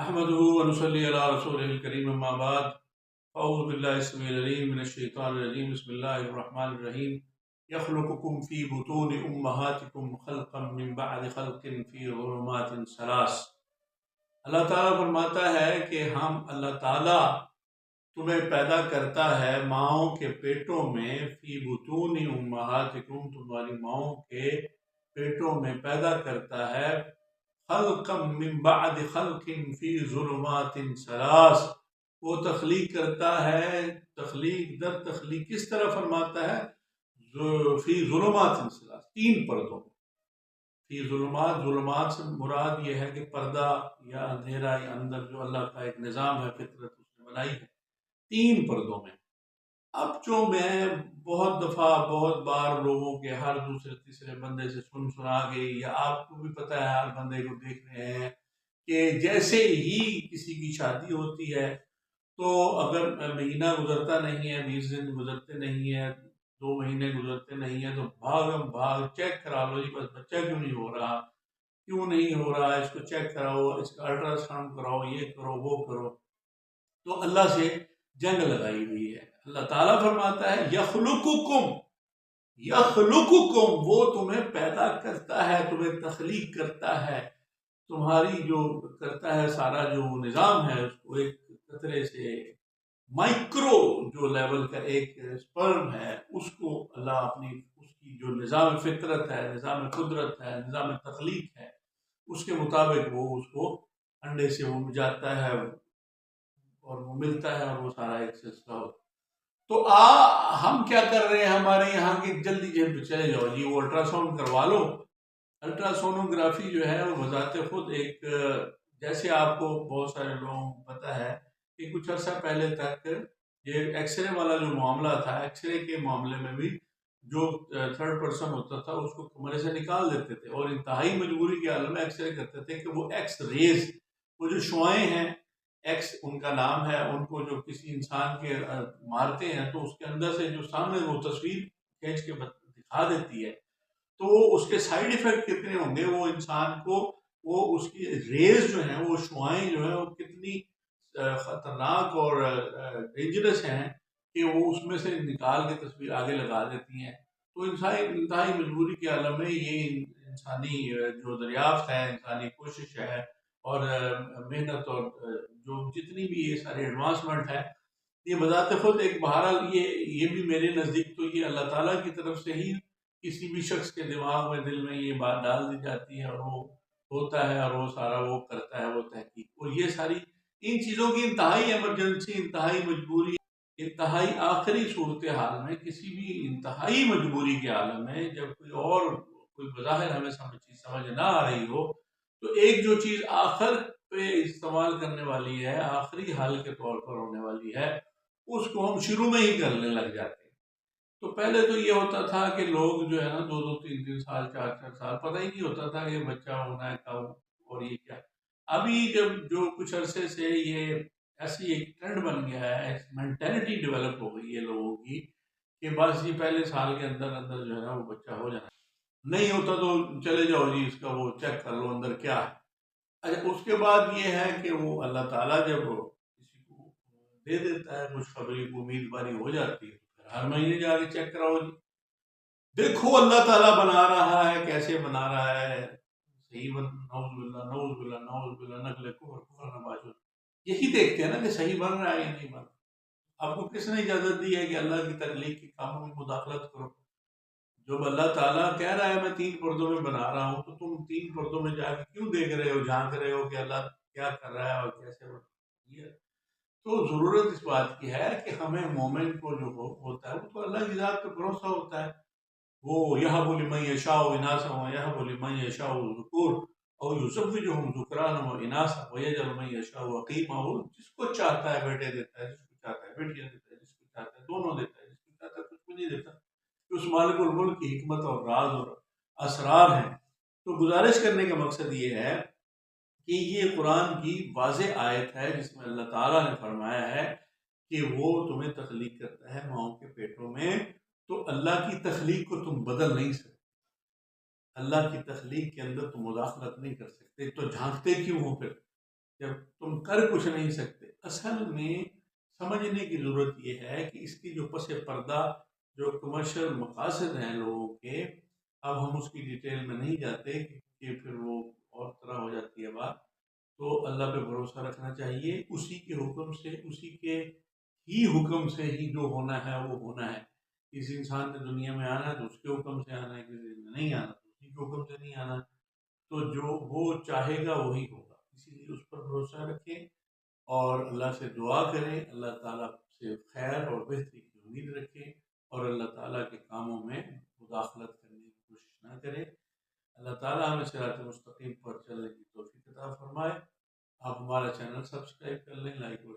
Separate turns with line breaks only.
احمده ونصلي على رسوله الكريم اما بعد اعوذ بالله السميع العليم من الشيطان الرجيم بسم الله الرحمن الرحيم يخلقكم في بطون امهاتكم خلقا من بعد خلق في ظلمات ثلاث۔ اللہ تعالیٰ فرماتا ہے کہ اللہ تعالیٰ تمہیں پیدا کرتا ہے ماؤں کے پیٹوں میں، فی بطون امہاتکم تمہاری ماؤں کے پیٹوں میں پیدا کرتا ہے، خلقا من بعد خلق فی ظلمات ثلاث، وہ تخلیق کرتا ہے، تخلیق در تخلیق کس طرح فرماتا ہے؟ فی ظلمات ثلاث، تین پردوں میں۔ فی ظلمات، ظلمات سے مراد یہ ہے کہ پردہ یا اندھیرا یا اندر جو اللہ کا ایک نظام ہے، فطرت اس نے بنائی ہے، تین پردوں میں۔ اب جو میں بہت دفعہ بہت بار لوگوں کے ہر دوسرے تیسرے بندے سے سنا گئی، یا آپ کو بھی پتہ ہے ہر بندے کو دیکھ رہے ہیں کہ جیسے ہی کسی کی شادی ہوتی ہے تو اگر مہینہ گزرتا نہیں ہے، 20 دن گزرتے نہیں ہے، 2 مہینے گزرتے نہیں ہیں، تو بھاگ چیک کرا لو، جی بس بچہ کیوں نہیں ہو رہا، کیوں نہیں ہو رہا، اس کو چیک کراؤ، اس کا الٹرا ساؤنڈ کراؤ، یہ کرو وہ کرو۔ تو اللہ سے جنگ لگائی ہوئی ہے۔ اللہ تعالیٰ فرماتا ہے یخلقکم، یخلقکم، وہ تمہیں پیدا کرتا ہے، تمہیں تخلیق کرتا ہے، تمہاری جو کرتا ہے سارا جو نظام ہے اس کو ایک قطرے سے مائکرو جو لیول کا ایک سپرم ہے، اس کو اللہ اپنی اس کی جو نظام فطرت ہے، نظام قدرت ہے، نظام تخلیق ہے، اس کے مطابق وہ اس کو انڈے سے وہ جاتا ہے اور وہ ملتا ہے، اور وہ سارا ایک سلسلہ ہوتا ہے۔ تو ہم کیا کر رہے ہیں ہمارے یہاں کہ جلدی چلے جاؤ جی وہ الٹرا ساؤنڈ کروا لو۔ الٹرا سونوگرافی جو ہے وہ بذات خود ایک، جیسے آپ کو بہت سارے لوگوں کو پتہ ہے کہ کچھ عرصہ پہلے تک یہ ایکس رے والا جو معاملہ تھا، ایکس رے کے معاملے میں بھی جو تھرڈ پرسن ہوتا تھا اس کو کمرے سے نکال دیتے تھے، اور انتہائی مجبوری کے حال میں ایکس رے کرتے تھے کہ وہ ایکس ریز، وہ جو شعاعیں ہیں، ایکس ان کا نام ہے، ان کو جو کسی انسان کے مارتے ہیں تو اس کے اندر سے جو سامنے وہ تصویر کھینچ کے دکھا دیتی ہے، تو اس کے سائیڈ ایفیکٹ کتنے ہوں گے، وہ انسان کو وہ اس کی ریز جو ہیں، وہ شعاعیں جو ہیں وہ کتنی خطرناک اور ڈینجرس ہیں کہ وہ اس میں سے نکال کے تصویر آگے لگا دیتی ہیں۔ تو انتہائی مجبوری کے عالم میں یہ انسانی جو دریافت ہے، انسانی کوشش ہے اور محنت، اور جو جتنی بھی یہ سارے ایڈوانسمنٹ ہے، یہ بذات خود ایک بہرحال یہ بھی میرے نزدیک تو یہ اللہ تعالیٰ کی طرف سے ہی کسی بھی شخص کے دماغ میں دل میں یہ بات ڈال دی جاتی ہے، اور وہ ہوتا ہے، اور وہ سارا وہ کرتا ہے وہ تحقیق۔ اور یہ ساری ان چیزوں کی انتہائی ایمرجنسی، انتہائی مجبوری، انتہائی آخری صورتحال میں، کسی بھی انتہائی مجبوری کے عالم میں جب کوئی بظاہر ہمیں سمجھ نہ آ رہی ہو، تو ایک جو چیز آخر پہ استعمال کرنے والی ہے، آخری حل کے طور پر ہونے والی ہے، اس کو ہم شروع میں ہی کرنے لگ جاتے ہیں۔ تو پہلے تو یہ ہوتا تھا کہ لوگ جو ہے نا 2 3 سال 4 سال پتہ ہی نہیں ہوتا تھا کہ بچہ ہونا ہے کب اور یہ کیا۔ ابھی جب جو کچھ عرصے سے یہ ایسی ایک ٹرینڈ بن گیا ہے، ایک مینٹلٹی ڈیولپ ہو گئی ہے لوگوں کی کہ بس یہ پہلے سال کے اندر اندر جو ہے نا وہ بچہ ہو جانا، نہیں ہوتا تو چلے جاؤ جی اس کا وہ چیک کر لو اندر کیا ہے۔ اچھا، اس کے بعد یہ ہے کہ وہ اللہ تعالیٰ جب کسی کو دے دیتا ہے خوشخبری کو، امید باری ہو جاتی ہے، پھر ہر مہینے جا کے چیک کراؤ جی، دیکھو اللہ تعالیٰ بنا رہا ہے، کیسے بنا رہا ہے، صحیح بن، نعوذ باللہ نعوذ باللہ نعوذ باللہ، نقل کفر نباشر، یہی دیکھتے ہیں نا کہ صحیح بن رہا ہے یا نہیں بن رہا۔ آپ کو کس نے اجازت دی ہے کہ اللہ کی تخلیق کے کاموں میں مداخلت کرو؟ جب اللہ تعالیٰ کہہ رہا ہے میں 3 پردوں میں بنا رہا ہوں، تو تم 3 پردوں میں جا کے کیوں دیکھ رہے ہو، جھانک رہے ہو کہ اللہ کیا کر رہا ہے اور کیسے بنا رہا ہے؟ تو ضرورت اس بات کی ہے کہ ہمیں مومن کو جو ہوتا ہے وہ تو اللہ کی ذات پہ بھروسہ ہوتا ہے، وہ یہب لمن یشاء اناثا ویہب لمن یشاء الذکور اور یزوجہم ذکرانا واناثا ویجعل من یشاء عقیما، وہ جس کو چاہتا ہے بیٹے دیتا ہے، جس کو چاہتا ہے بیٹیاں دیتا ہے، جس کو چاہتا ہے دونوں دیتا ہے، جس کو چاہتا ہے کچھ بھی نہیں دیتا۔ اس مالک الملک کی حکمت اور راز اور اسرار ہیں۔ تو گزارش کرنے کا مقصد یہ ہے کہ یہ قرآن کی واضح آیت ہے جس میں اللہ تعالیٰ نے فرمایا ہے کہ وہ تمہیں تخلیق کرتا ہے ماؤں کے پیٹوں میں، تو اللہ کی تخلیق کو تم بدل نہیں سکتے، اللہ کی تخلیق کے اندر تم مداخلت نہیں کر سکتے، تو جھانکتے کیوں ہو پھر؟ جب تم کر کچھ نہیں سکتے. اصل میں سمجھنے کی ضرورت یہ ہے کہ اس کی جو پس پردہ جو کمرشل مقاصد ہیں لوگوں کے، اب ہم اس کی ڈیٹیل میں نہیں جاتے کہ پھر وہ اور طرح ہو جاتی ہے بات. تو اللہ پہ بھروسہ رکھنا چاہیے، اسی کے حکم سے، اسی کے ہی حکم سے ہی جو ہونا ہے وہ ہونا ہے. کسی انسان نے دنیا میں آنا ہے تو اس کے حکم سے آنا ہے، کسی نے نہیں آنا تو اسی کے حکم سے نہیں آنا. تو جو وہ چاہے گا وہی ہوگا، اسی لیے اس پر بھروسہ رکھیں اور اللہ سے دعا کریں، اللہ تعالیٰ سے خیر اور بہتری کی امید رکھیں اور اللہ تعالیٰ کے کاموں میں مداخلت کرنے کی کوشش نہ کریں. اللہ تعالیٰ ہمیں صراط مستقیم پر چلنے کی توفیق عطا فرمائے. آپ ہمارا چینل سبسکرائب کر لیں، لائک اور